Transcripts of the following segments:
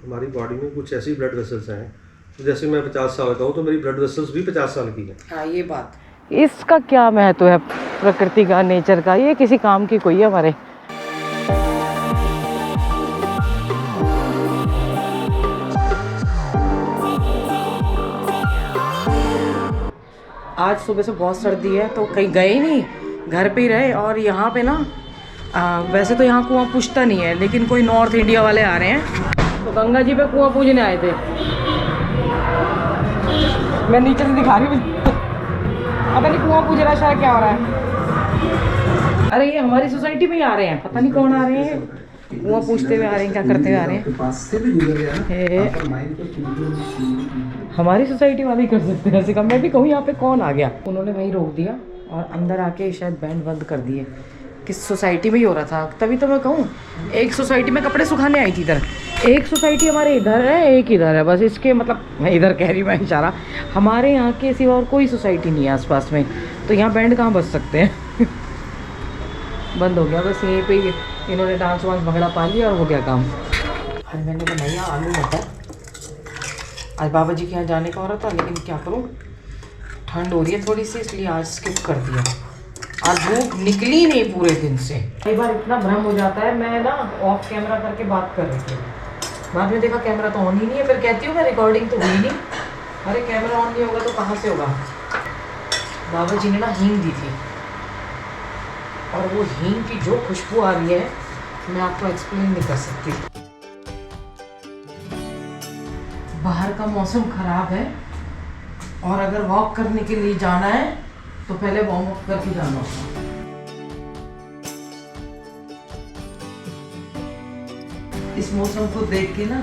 हमारी बॉडी में कुछ ऐसी ब्लड वेसल्स हैं, तो जैसे मैं 50 साल का हूँ तो मेरी ब्लड वेसल्स भी 50 साल की हैं। हाँ ये बात, इसका क्या महत्व है प्रकृति का, नेचर का, ये किसी काम की कोई है हमारे। आज सुबह से बहुत सर्दी है तो कहीं गए नहीं, घर पे ही रहे। और यहाँ पे ना वैसे तो यहाँ कुआं पूछता नहीं है, लेकिन कोई नॉर्थ इंडिया वाले आ रहे हैं तो गंगा जी पे कुआं पूजने आए थे। मैं नीचे से दिखा रही हूँ, पता नहीं कुआं पूज रहा है, क्या हो रहा है। अरे ये हमारी सोसाइटी में ही आ रहे हैं, पता नहीं कौन आ रहे हैं, कुआं पूछते हुए आ रहे हैं, क्या करते हुए आ रहे हैं। हमारी सोसाइटी वाले ही कर सकते हैं ऐसे काम। मैं भी कहूँ यहाँ पे कौन आ गया। उन्होंने वहीं रोक दिया और अंदर आके शायद बैंड बंद कर दिए। किस सोसाइटी में ही हो रहा था, तभी तो मैं कहूँ। एक सोसाइटी में कपड़े सुखाने आई थी इधर, एक सोसाइटी हमारे इधर है, एक इधर है, बस इसके मतलब मैं इधर कह रही, मैं इशारा। हमारे यहाँ के सिवा और कोई सोसाइटी नहीं है आसपास में, तो यहाँ बैंड कहाँ बज सकते हैं। बंद हो गया बस, यहीं पे इन्होंने डांस वांस भंगड़ा पा लिया और हो गया काम। आज मैंने बनाई आलू मटर। आज बाबा जी के यहाँ जाने का हो रहा था, लेकिन क्या करूँ, ठंड हो रही है थोड़ी सी, इसलिए आज स्किप कर दिया। आज धूप निकली नहीं पूरे दिन से। कई बार इतना भ्रम हो जाता है, मैं ना ऑफ कैमरा करके बात कर रही थी, बाद में देखा कैमरा तो ऑन ही नहीं है, फिर कहती हूँ मैं रिकॉर्डिंग तो हुई नहीं। अरे कैमरा ऑन नहीं होगा तो कहाँ से होगा। बाबा जी ने ना हींग दी थी, और वो हींग की जो खुशबू आ रही है मैं आपको एक्सप्लेन नहीं कर सकती। बाहर का मौसम खराब है, और अगर वॉक करने के लिए जाना है तो पहले वार्म अप करके जाना होगा। इस मौसम को देख के ना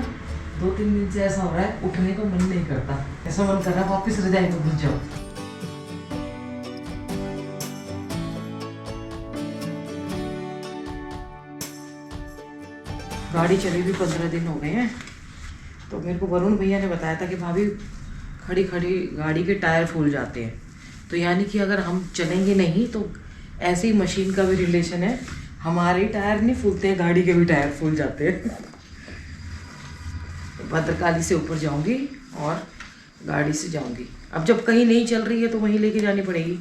2-3 दिन से ऐसा हो रहा है, उठने का मन नहीं करता, ऐसा मन कर रहा है वापस रजाई में घुस जाओ। गाड़ी चली भी 15 दिन हो गए हैं, तो मेरे को वरुण भैया ने बताया था कि भाभी खड़ी खड़ी गाड़ी के टायर फूल जाते हैं, तो यानी कि अगर हम चलेंगे नहीं तो ऐसे ही मशीन का भी रिलेशन है, हमारे टायर नहीं फूलते हैं, गाड़ी के भी टायर फूल जाते हैं। भद्रकाली से ऊपर जाऊंगी और गाड़ी से जाऊंगी। अब जब कहीं नहीं चल रही है तो वहीं लेके जानी पड़ेगी,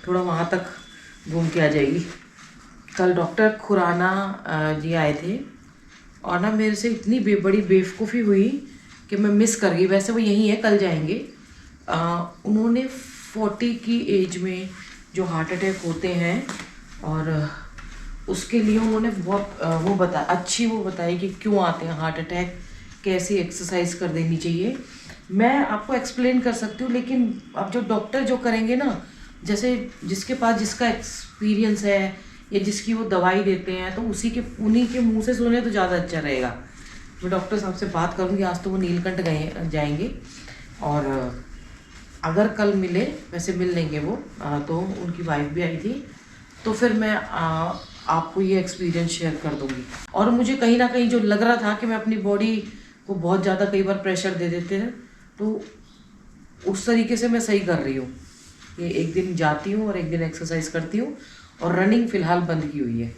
थोड़ा वहाँ तक घूम के आ जाएगी। कल डॉक्टर खुराना जी आए थे, और ना मेरे से इतनी बड़ी बेवकूफ़ी हुई कि मैं मिस कर गई। वैसे वो यहीं है, कल जाएंगे। उन्होंने 40 की एज में जो हार्ट अटैक होते हैं, और उसके लिए उन्होंने बहुत वो बताई कि क्यों आते हैं हार्ट अटैक, कैसी एक्सरसाइज कर देनी चाहिए। मैं आपको एक्सप्लेन कर सकती हूँ, लेकिन अब जो डॉक्टर जो करेंगे ना, जैसे जिसके पास जिसका एक्सपीरियंस है या जिसकी वो दवाई देते हैं, तो उन्हीं के मुंह से सुने तो ज़्यादा अच्छा रहेगा। मैं डॉक्टर साहब से बात करूँगी, आज तो वो नीलकंठ जाएंगे, और अगर कल मिले, वैसे मिल लेंगे वो, तो उनकी वाइफ भी आई थी, तो फिर मैं आपको ये एक्सपीरियंस शेयर कर दूँगी। और मुझे कहीं ना कहीं जो लग रहा था कि मैं अपनी बॉडी को बहुत ज़्यादा कई बार प्रेशर दे देते हैं, तो उस तरीके से मैं सही कर रही हूँ। ये एक दिन जाती हूँ और एक दिन एक्सरसाइज करती हूँ, और रनिंग फ़िलहाल बंद की हुई है।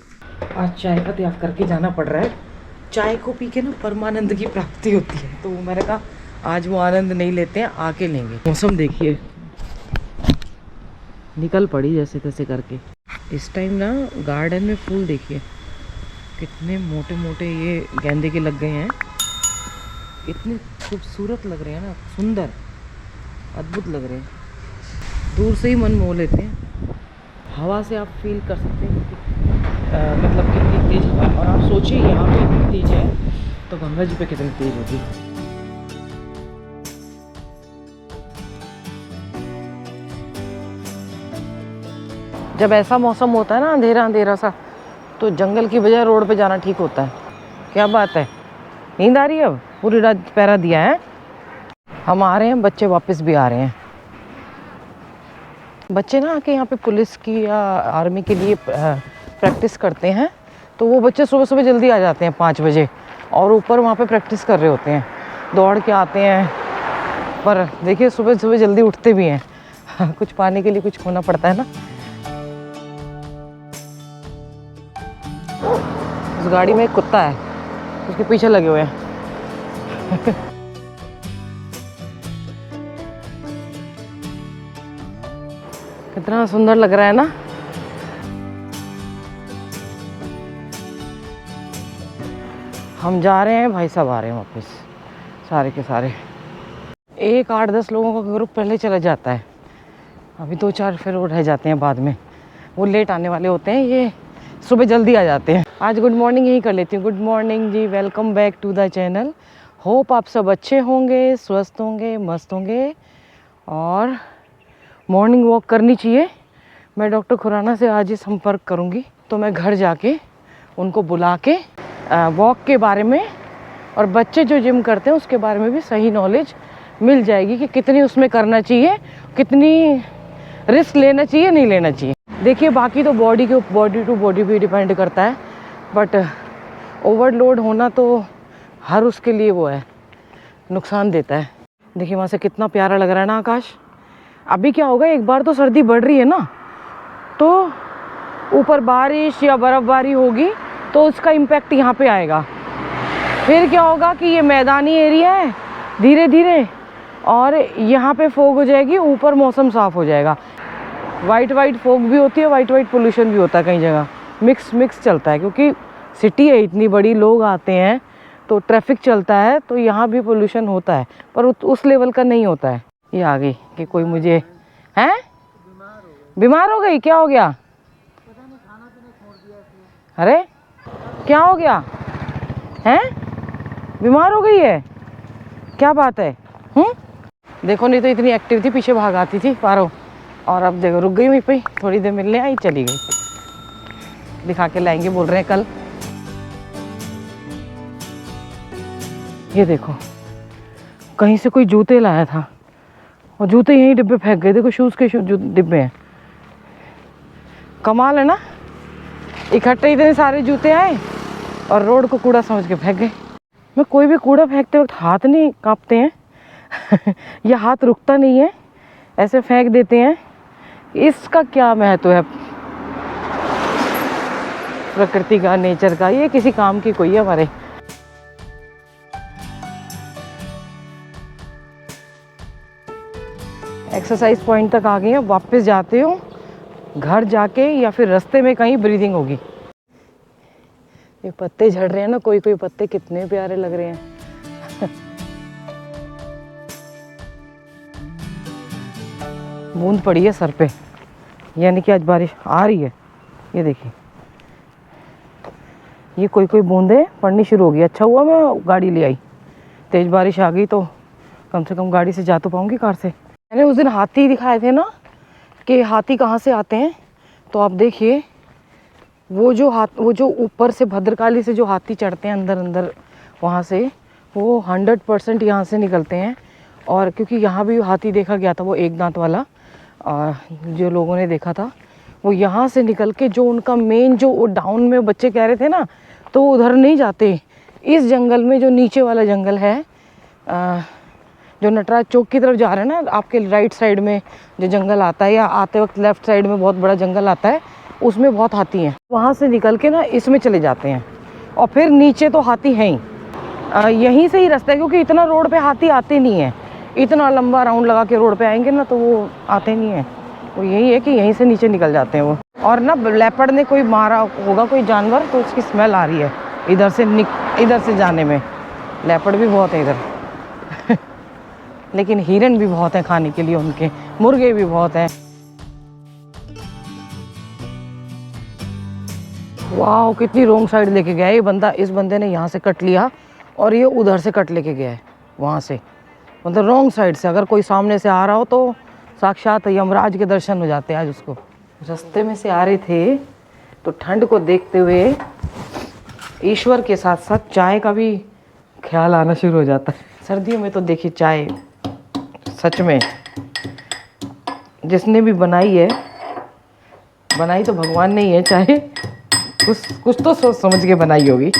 आज चाय का त्याग करके जाना पड़ रहा है। चाय को पी के ना परमानंद की प्राप्ति होती है, तो मैंने कहा आज वो आनंद नहीं लेते हैं, आके लेंगे। मौसम देखिए, निकल पड़ी जैसे तैसे करके। इस टाइम ना गार्डन में फूल देखिए कितने मोटे मोटे ये गेंदे के लग गए हैं, इतने खूबसूरत लग रहे हैं ना, सुंदर अद्भुत लग रहे हैं, दूर से ही मन मोह लेते हैं। हवा से आप फील कर सकते हैं कि मतलब कितनी तेज हवा है, और आप सोचिए यहाँ पे इतनी तेज है तो गंगा जी पे कितनी तेज होगी। जब ऐसा मौसम होता है ना, अंधेरा अंधेरा सा, तो जंगल की बजाय रोड पे जाना ठीक होता है। क्या बात है, नींद आ रही है? अब पूरी रात पहरा दिया है। हम आ रहे हैं, बच्चे वापस भी आ रहे हैं। बच्चे ना आके यहाँ पे पुलिस की या आर्मी के लिए प्रैक्टिस करते हैं, तो वो बच्चे सुबह सुबह जल्दी आ जाते हैं 5 बजे, और ऊपर वहाँ पे प्रैक्टिस कर रहे होते हैं, दौड़ के आते हैं। पर देखिए सुबह सुबह जल्दी उठते भी हैं। कुछ पाने के लिए कुछ खोना पड़ता है ना। उस गाड़ी में एक कुत्ता है, उसके पीछे लगे हुए हैं। कितना सुंदर लग रहा है ना। हम जा रहे हैं, भाई साहब आ रहे हैं वापस, सारे के सारे। 8-10 लोगों का ग्रुप पहले चला जाता है, अभी 2-4 फिर वो रह जाते हैं बाद में। वो लेट आने वाले होते हैं, ये सुबह जल्दी आ जाते हैं। आज गुड मॉर्निंग यही कर लेती हूँ। गुड मॉर्निंग जी, welcome back to the channel. Hope आप सब अच्छे होंगे, स्वस्थ होंगे, मस्त होंगे और मॉर्निंग वॉक करनी चाहिए। मैं डॉक्टर खुराना से आज ही संपर्क करूँगी, तो मैं घर जाके उनको बुला के वॉक के बारे में और बच्चे जो जिम करते हैं उसके बारे में भी सही नॉलेज मिल जाएगी कि कितनी उसमें करना चाहिए, कितनी रिस्क लेना चाहिए, नहीं लेना चाहिए। देखिए बाकी तो बॉडी टू बॉडी भी डिपेंड करता है, बट ओवरलोड होना तो हर उसके लिए वो है, नुकसान देता है। देखिए वहाँ से कितना प्यारा लग रहा है ना आकाश। अभी क्या होगा, एक बार तो सर्दी बढ़ रही है ना, तो ऊपर बारिश या बर्फ़बारी होगी तो उसका इम्पैक्ट यहाँ पे आएगा। फिर क्या होगा कि ये मैदानी एरिया है धीरे धीरे, और यहाँ पे फॉग हो जाएगी, ऊपर मौसम साफ़ हो जाएगा। वाइट फॉग भी होती है, वाइट पोल्यूशन भी होता है, कई जगह मिक्स चलता है, क्योंकि सिटी है इतनी बड़ी, लोग आते हैं तो ट्रैफिक चलता है, तो यहाँ भी पोल्यूशन होता है, पर उस लेवल का नहीं होता है। ये आ गई कि कोई मुझे हैं बीमार हो गई, क्या हो गया? अरे क्या हो गया हैं? बीमार हो गई है, क्या बात है? देखो नहीं तो इतनी एक्टिव थी, पीछे भाग आती थी पारो, और अब देखो रुक गई वहीं पे, थोड़ी देर मिलने आई, चली गई। दिखा के लाएंगे बोल रहे हैं कल। ये देखो कहीं से कोई जूते लाया था और जूते यहीं डिब्बे फेंक गए। देखो शूज़ के डिब्बे हैं, कमाल है ना। इकट्ठे इतने सारे जूते आए और रोड को कूड़ा समझ के फेंक गए। मैं कोई भी कूड़ा फेंकते वक्त हाथ नहीं कांपते हैं या हाथ रुकता नहीं है, ऐसे फेंक देते हैं। इसका क्या महत्व है प्रकृति का, नेचर का? ये किसी काम की कोई है हमारे। एक्सरसाइज पॉइंट तक आ गए हैं, वापस जाते हो घर जाके या फिर रास्ते में कहीं ब्रीदिंग होगी। ये पत्ते झड़ रहे हैं ना, कोई पत्ते कितने प्यारे लग रहे हैं। बूंद पड़ी है सर पे, यानी कि आज बारिश आ रही है। ये देखिए, ये कोई बूंदें पड़नी शुरू हो गई। अच्छा हुआ मैं गाड़ी ले आई, तेज बारिश आ गई तो कम से कम गाड़ी से जा तो पाऊंगी, कार से। मैंने उस दिन हाथी दिखाए थे ना कि हाथी कहाँ से आते हैं, तो आप देखिए वो जो ऊपर से भद्रकाली से जो हाथी चढ़ते हैं अंदर वहाँ से, वो 100% यहाँ से निकलते हैं। और क्योंकि यहाँ भी हाथी देखा गया था, वो एक दांत वाला जो लोगों ने देखा था, वो यहाँ से निकल के जो उनका मेन जो वो डाउन में बच्चे कह रहे थे ना, तो उधर नहीं जाते। इस जंगल में जो नीचे वाला जंगल है, जो नटराज चौक की तरफ जा रहे हैं ना, आपके राइट साइड में जो जंगल आता है, या आते वक्त लेफ्ट साइड में बहुत बड़ा जंगल आता है, उसमें बहुत हाथी हैं। वहाँ से निकल के ना इसमें चले जाते हैं, और फिर नीचे तो हाथी हैं ही। यहीं से ही रास्ता है, क्योंकि इतना रोड पे हाथी आते नहीं हैं। इतना लंबा राउंड लगा के रोड पे आएंगे ना तो वो आते नहीं हैं। वो यही है कि यहीं से नीचे निकल जाते हैं वो। और ना लेपर्ड ने कोई मारा होगा कोई जानवर, तो उसकी स्मेल आ रही है इधर से जाने में। लेपर्ड भी बहुत है इधर लेकिन हिरन भी बहुत हैं खाने के लिए, उनके मुर्गे भी बहुत हैं। वाह, कितनी रॉन्ग साइड लेके गया ये बंदा। इस बंदे ने यहाँ से कट लिया और ये उधर से कट लेके गया है, वहाँ से, मतलब रॉन्ग साइड से। अगर कोई सामने से आ रहा हो तो साक्षात यमराज के दर्शन हो जाते हैं आज उसको। रास्ते में से आ रहे थे तो ठंड को देखते हुए ईश्वर के साथ साथ चाय का भी ख्याल आना शुरू हो जाता है। सर्दियों में तो देखिए चाय सच में जिसने भी बनाई है, बनाई तो भगवान ने ही है, चाहे कुछ तो सोच समझ के बनाई होगी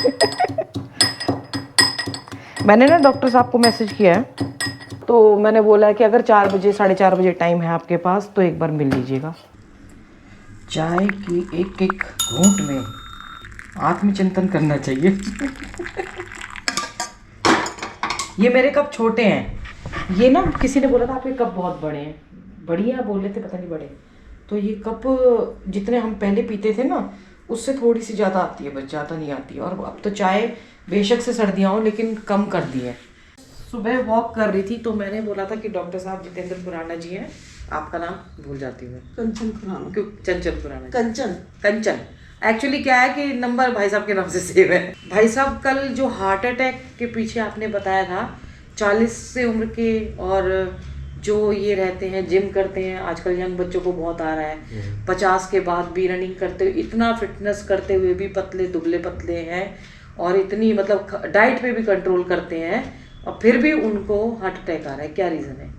मैंने ना डॉक्टर साहब को मैसेज किया है, तो मैंने बोला है कि अगर 4 बजे 4:30 बजे टाइम है आपके पास तो एक बार मिल लीजिएगा। चाय की एक एक घूंट में आत्मचिंतन करना चाहिए ये मेरे कप छोटे हैं। ये ना किसी ने बोला था आपके कप बहुत बड़े हैं, बढ़िया बोल रहे थे, पता नहीं बड़े। तो ये कप जितने हम पहले पीते थे ना उससे थोड़ी सी ज़्यादा आती है, बस ज़्यादा नहीं आती है। और अब तो चाय बेशक से सर्दियाँ हो लेकिन कम कर दी है। सुबह वॉक कर रही थी तो मैंने बोला था कि डॉक्टर साहब जितेंद्र खुराना जी हैं, आपका नाम भूल जाती हूँ मैं, कंचन खुराना। क्यों चंचल खुराना जी। कंचन कंचन एक्चुअली क्या है कि नंबर भाई साहब के नाम से सेव है। भाई साहब कल जो हार्ट अटैक के पीछे आपने बताया था 40 से उम्र के, और जो ये रहते हैं जिम करते हैं, आजकल यंग बच्चों को बहुत आ रहा है, 50 के बाद भी रनिंग करते हुए, इतना फिटनेस करते हुए भी पतले दुबले पतले हैं, और इतनी मतलब डाइट पे भी कंट्रोल करते हैं, और फिर भी उनको हार्ट अटैक आ रहा है, क्या रीज़न है?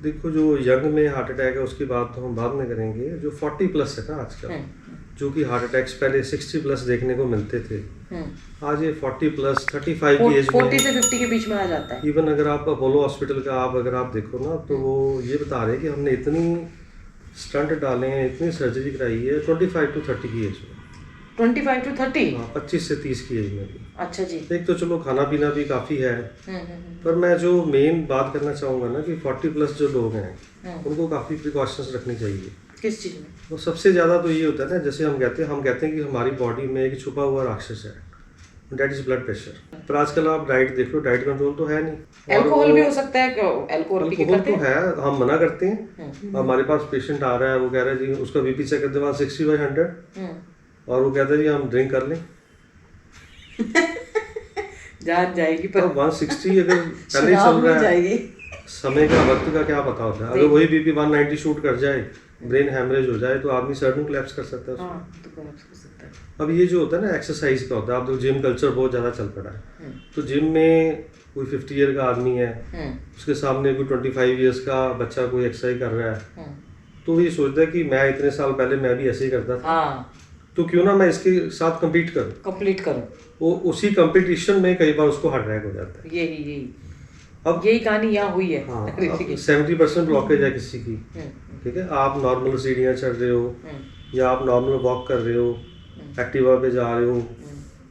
देखो, जो यंग में हार्ट अटैक है उसकी बात तो हम बाद में करेंगे। जो 40 प्लस है ना आजकल, जो कि हार्ट अटैक्स पहले 60 प्लस देखने को मिलते थे, आज ये 40 प्लस 35 की एज में 40 से 50 के बीच में आ जाता है। इवन अगर आप अपोलो हॉस्पिटल का अगर आप देखो ना, तो वो ये बता रहे हैं कि हमने इतनी स्टंट डाले हैं, इतनी सर्जरी कराई है 25 to 30 की एज में। 25 to 30? 25 से 30 की एज में भी। अच्छा जी। एक तो चलो खाना पीना भी काफ़ी है, पर मैं जो मेन बात करना चाहूँगा ना कि 40 प्लस जो लोग हैं उनको काफ़ी प्रिकॉशंस रखनी चाहिए। किस चीज़ में? तो सबसे ज़्यादा तो ये होता है ना, जैसे हम कहते हैं कि हमारी बॉडी में एक छुपा हुआ राक्षस है, डेट इज ब्लड प्रेशर। पर आजकल आप डाइट देख लो, डाइट कंट्रोल तो है नहीं। अल्कोहल भी हो सकता है, अल्कोहल पी के करते तो है, हम मना करते हैं। हमारे पास पेशेंट आ रहा है, वो कह रहा है जी उसका बीपी चेक करते 160/100, और वो कहता है जी हम ड्रिंक कर लें। जान जाएगी पर 160 अगर पहले ही चल रहा है, समय का वक्त का क्या पता होता है। अगर वही बीपी 190 शूट कर जाए, ब्रेन हैमरेज हो जाए, तो आदमी सडन कोलैप्स कर सकता है। हाँ, तो कोलैप्स कर सकता है। अब ये जो होता है ना एक्सरसाइज का होता है, आप देखो जिम कल्चर बहुत ज़्यादा चल पड़ा है। तो जिम में कोई 50 ईयर का आदमी है, उसके सामने कोई 25 ईयर्स का बच्चा कोई एक्सरसाइज कर रहा है, तो ये सोचता है कि मैं इतने साल पहले मैं भी ऐसे ही करता था, तो क्यों ना मैं इसके साथ कंप्लीट करूं। वो उसी कंपटीशन में कई बार उसको हार्ट अटैक हो जाता है। यही कहानी यहाँ हुई है। हाँ, 70% ब्लॉकेज है किसी की, ठीक है। आप नॉर्मल सीढ़ियाँ चढ़ रहे हो या आप नॉर्मल वॉक कर रहे हो, एक्टिवा पे जा रहे हो,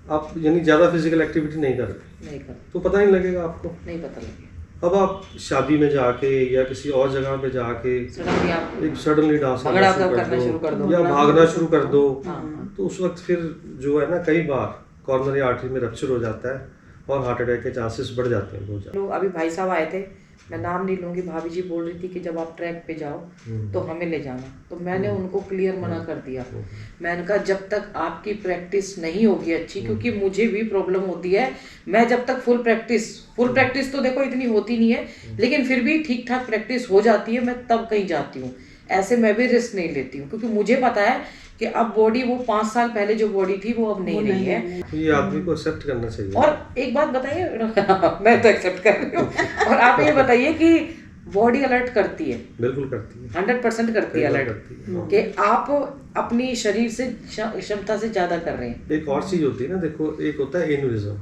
आप यानी ज़्यादा फिजिकल एक्टिविटी नहीं कर रहे, तो पता नहीं लगेगा आपको, नहीं पता लगेगा। अब आप शादी में जाके या किसी और जगह पे जाके एक सडनली डांस करना शुरू कर दो या भागना शुरू कर दो, तो उस वक्त फिर जो है ना, कई बार कॉर्नरी आर्टरी में रप्चर हो जाता है और हार्ट अटैक के चांसेस बढ़ जाते हैं बहुत ज़्यादा। अभी भाई साहब आए थे, मैं नाम नहीं लूँगी, भाभी जी बोल रही थी कि जब आप ट्रैक पे जाओ तो हमें ले जाना, तो मैंने उनको क्लियर मना कर दिया। मैंने कहा जब तक आपकी प्रैक्टिस नहीं होगी अच्छी, क्योंकि मुझे भी प्रॉब्लम होती है, मैं जब तक फुल प्रैक्टिस तो देखो इतनी होती नहीं है, लेकिन फिर भी ठीक ठाक प्रैक्टिस हो जाती है, मैं तब कहीं जाती हूँ। ऐसे मैं भी रिस्क नहीं लेती हूँ, क्योंकि मुझे पता है कि अब बॉडी वो 5 साल पहले जो बॉडी थी वो अब नहीं रही है। तो ये आदमी को एक्सेप्ट करना चाहिए। और एक बात बताइए मैं तो एक्सेप्ट कर रही हूँ, और आप ये बताइए कि बॉडी अलर्ट करती है? बिल्कुल करती है, 100% करती है अलर्ट, कि आप अपनी शरीर से क्षमता से ज्यादा कर रहे हैं। एक और चीज होती है ना, देखो, एक होता है एन्यूरिज्म।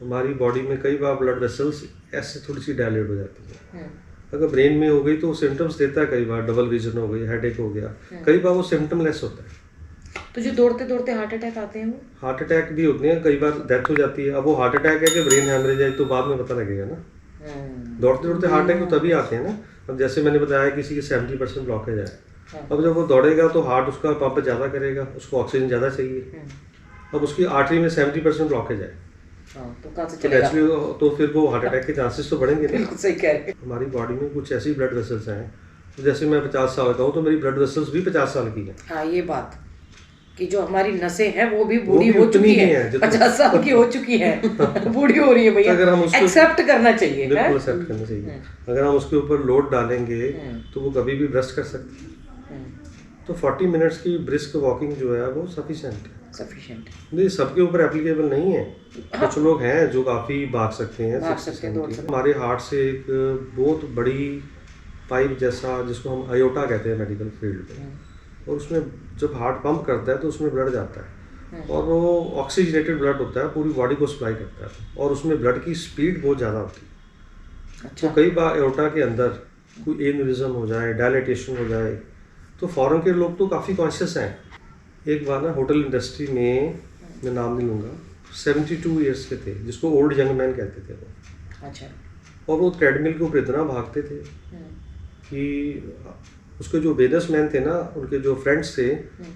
हमारी बॉडी में कई बार ब्लड वेसल्स ऐसे थोड़ी सी डायलेट हो जाती है, अगर ब्रेन में हो गई तो सिम्टम्स देता है, कई बार डबल विजन हो गई, हेडेक हो गया, कई बार वो सिम्टम लेस होता है। तो जो दौड़ते दौड़ते हार्ट अटैक आते हैं, वो हार्ट अटैक भी होते हैं, कई बार डेथ हो जाती है। अब वो हार्ट अटैक है कि ब्रेन हैमरेज है, तो बाद में पता लगेगा ना। दौड़ते दौड़ते हार्ट अटैक तो तभी आते हैं ना, अब जैसे मैंने बताया किसी की 70% ब्लॉकेज है, अब जब वो दौड़ेगा तो हार्ट उसका पंप ज़्यादा करेगा, उसको ऑक्सीजन ज़्यादा चाहिए। अब उसकी आर्टरी में 70% ब्लॉकेज है, तो कहाँ से चलेगा? तो फिर वो हार्ट अटैक के चांसेस तो बढ़ेंगे। बिल्कुल सही कह रहे हैं। हमारी बॉडी में कुछ ऐसी ब्लड वेसल्स हैं, जैसे मैं 50 साल का हूँ तो मेरी ब्लड वेसल्स भी 50 साल की हैं। हाँ, ये बात कि जो हमारी नसें हैं वो भी बूढ़ी हो चुकी है, 50 साल की हो चुकी है, बूढ़ी हो रही है भैया। अगर हम उसको एक्सेप्ट करना चाहिए, बिल्कुल एक्सेप्ट करना चाहिए। अगर हम उसके ऊपर लोड डालेंगे तो वो कभी भी ब्रस्ट कर सकती है। तो 40 मिनट्स की ब्रिस्क वॉकिंग जो है वो सफिशिएंट है। नहीं, सबके ऊपर एप्लीकेबल नहीं है। कुछ लोग हैं जो काफ़ी भाग सकते हैं। हमारे हार्ट से एक बहुत बड़ी पाइप जैसा, जिसको हम आयोटा कहते हैं मेडिकल फील्ड में, और उसमें जब हार्ट पंप करता है तो उसमें ब्लड जाता है, और वो ऑक्सीजनेटेड ब्लड होता है, पूरी बॉडी को सप्लाई करता है, और उसमें ब्लड की स्पीड बहुत ज़्यादा होती है। तो कई बार आयोटा के अंदर कोई एन्यूरिज्म हो जाए, डायलेटेशन हो जाए, तो फॉरेन के लोग तो काफ़ी कॉन्शियस हैं। एक बार ना होटल इंडस्ट्री में, मैं नाम नहीं लूँगा, 72 ईयर्स के थे, जिसको ओल्ड यंग मैन कहते थे वो। अच्छा। और वो ट्रेडमिल के ऊपर इतना भागते थे कि उसके जो बिजनेसमैन थे ना, उनके जो फ्रेंड्स थे,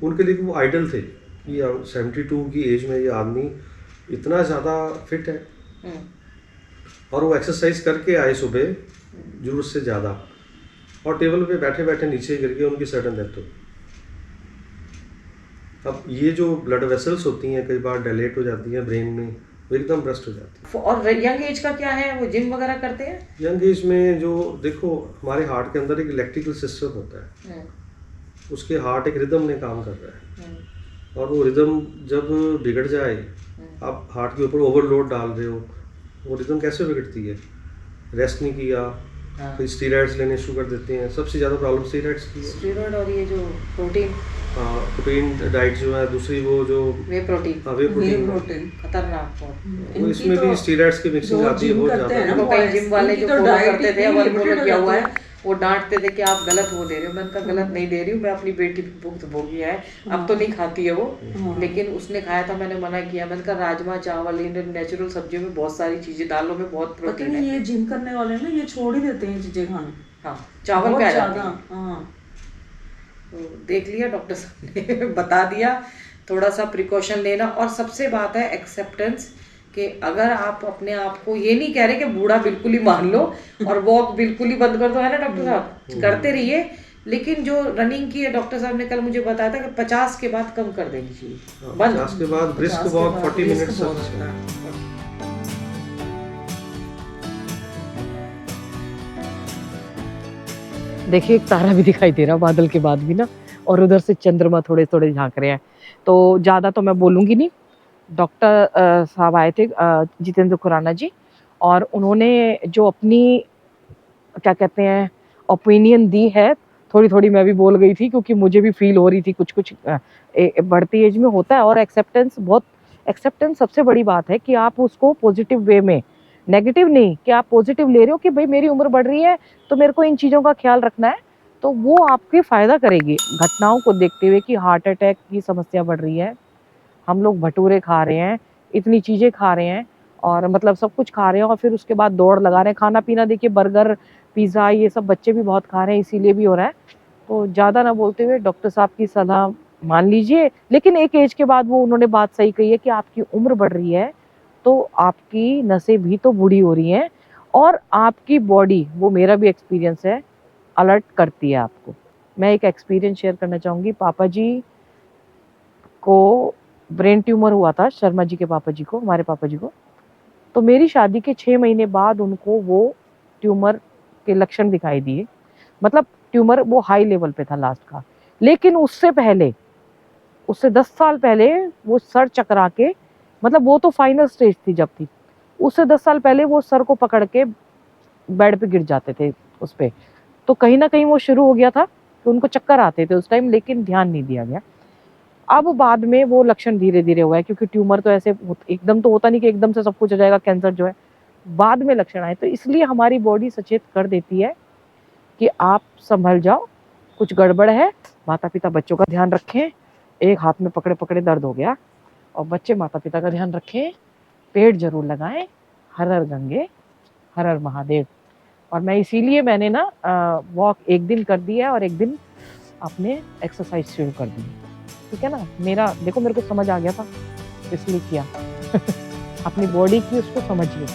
उनके लिए वो आइडल थे कि 72 की एज में ये आदमी इतना ज़्यादा फिट है। और वो एक्सरसाइज करके आए सुबह जरूरत से ज़्यादा, और टेबल पे बैठे बैठे नीचे गिर गए, उनकी सडन डेथ हो। अब ये जो ब्लड वेसल्स होती हैं कई बार डायलेट हो जाती हैं ब्रेन में, वो एकदम ब्रस्ट हो जाती है। और यंग एज का क्या है, वो जिम वगैरह करते हैं? यंग एज में जो देखो, हमारे हार्ट के अंदर एक इलेक्ट्रिकल सिस्टम होता है, उसके हार्ट एक रिदम में काम कर रहा है, और वो रिदम जब बिगड़ जाए, आप हार्ट के ऊपर ओवरलोड डाल रहे हो, वो रिदम कैसे बिगड़ती है? रेस्ट नहीं किया, फिर स्टीरॉइड्स लेने शुरू कर देते हैं। सबसे ज़्यादा प्रॉब्लम स्टीरॉइड्स की है। स्टीरॉइड और ये जो प्रोटीन, प्रोटीन डाइट जो है, दूसरी वो जो वे प्रोटीन, खतरनाक वो इसमें भी स्टीरॉइड्स की मिक्सिंग आती है बहुत ज़्यादा। तो कई जिम वाले जो फॉलो करते थे, वो क्या हुआ है, वो डांटते थे कि आप गलत वो दे रहे हो। मैंने कहा गलत नहीं दे रही हूँ, मैं अपनी बेटी भुगत भोगी है। अब तो नहीं खाती है वो, लेकिन उसने खाया था, मैंने मना किया। मैंने कहा राजमा चावल, इन नेचुरल सब्जियों में बहुत सारी चीजें, दालों में बहुत प्रोटीन है। ये जिम करने वाले ना, ये छोड़ ही देते हैं चीजें खाना। हाँ, चावल पे आ जाते हैं। हाँ, तो देख लिया, डॉक्टर साहब ने बता दिया, थोड़ा सा प्रिकॉशन लेना। और सबसे बात है एक्सेप्टेंस, कि अगर आप अपने आप को, ये नहीं कह रहे कि बूढ़ा बिल्कुल ही मान लो और वॉक बिल्कुल ही बंद कर दो, है ना डॉक्टर साहब, करते रहिए। लेकिन जो रनिंग की है, डॉक्टर साहब ने कल मुझे बताया था कि 50 के बाद कम कर देनी चाहिए, 50 के बाद ब्रिस्क वॉक 40 मिनट्स। देखिए एक तारा भी दिखाई दे रहा बादल के बाद भी ना, और उधर से चंद्रमा थोड़े थोड़े झांक रहे हैं। तो ज़्यादा तो मैं बोलूँगी नहीं। डॉक्टर साहब आए थे, जितेंद्र खुराना जी, और उन्होंने जो अपनी क्या कहते हैं ओपिनियन दी है, थोड़ी थोड़ी मैं भी बोल गई थी, क्योंकि मुझे भी फील हो रही थी कुछ कुछ बढ़ती एज में होता है। और एक्सेप्टेंस सबसे बड़ी बात है कि आप उसको पॉजिटिव वे में, नेगेटिव नहीं, कि आप पॉजिटिव ले रहे हो कि भाई मेरी उम्र बढ़ रही है तो मेरे को इन चीज़ों का ख्याल रखना है, तो वो आपके फ़ायदा करेगी। घटनाओं को देखते हुए कि हार्ट अटैक की समस्या बढ़ रही है, हम लोग भटूरे खा रहे हैं, इतनी चीज़ें खा रहे हैं, और मतलब सब कुछ खा रहे हैं, और फिर उसके बाद दौड़ लगा रहे हैं। खाना पीना देखिए, बर्गर पिज़्ज़ा ये सब बच्चे भी बहुत खा रहे हैं, इसीलिए भी हो रहा है। तो ज़्यादा ना बोलते हुए डॉक्टर साहब की सलाह मान लीजिए। लेकिन एक एज के बाद वो उन्होंने बात सही कही है कि आपकी उम्र बढ़ रही है तो आपकी नसें भी तो बूढ़ी हो रही हैं, और आपकी बॉडी, वो मेरा भी एक्सपीरियंस है, अलर्ट करती है आपको। मैं एक एक्सपीरियंस शेयर करना चाहूँगी। पापा जी को ब्रेन ट्यूमर हुआ था, शर्मा जी के पापा जी को, हमारे पापा जी को। तो मेरी शादी के 6 महीने बाद उनको वो ट्यूमर के लक्षण दिखाई दिए। मतलब ट्यूमर वो हाई लेवल पे था लास्ट का। लेकिन उससे पहले, उससे 10 साल पहले वो सर चकरा के, मतलब वो तो फाइनल स्टेज थी जब थी, उससे 10 साल पहले वो सर को पकड़ के बेड पे गिर जाते थे उस पे। तो कहीं ना कहीं वो शुरू हो गया था कि उनको चक्कर आते थे उस टाइम, लेकिन ध्यान नहीं दिया गया। अब बाद में वो लक्षण धीरे धीरे हुआ है, क्योंकि ट्यूमर तो ऐसे एकदम तो होता नहीं कि एकदम से सब कुछ हो जाएगा, कैंसर जो है बाद में लक्षण आए। तो इसलिए हमारी बॉडी सचेत कर देती है कि आप संभल जाओ, कुछ गड़बड़ है। माता पिता बच्चों का ध्यान रखें, एक हाथ में पकड़े पकड़े दर्द हो गया, और बच्चे माता पिता का ध्यान रखें, पेड़ जरूर लगाएं, हर हर गंगे हर हर महादेव। और मैं इसीलिए मैंने ना वॉक एक दिन कर दिया और एक दिन अपने एक्सरसाइज शुरू कर दी, ठीक है ना। मेरा देखो, मेरे को समझ आ गया था इसलिए किया। अपनी बॉडी की उसको समझिए।